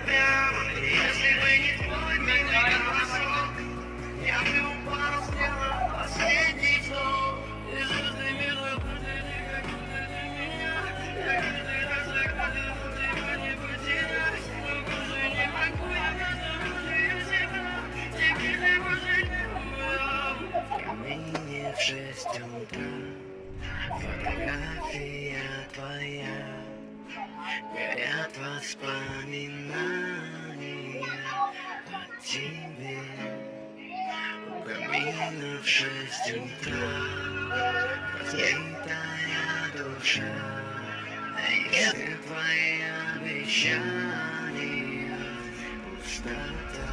прямо. Если бы не твой милый голосок, я бы упал, сделал последний вдох. И звезды милых людей, как будто ты меня, как ты разрыхлил, ты бы не потерялась. Но уже не могу я надо себя, теперь ты пожалел. В камине в 6 утра фотография твоя, горят воспоминания о тебе. У камина в 6 утра разбитая душа, а если твои обещания пустота.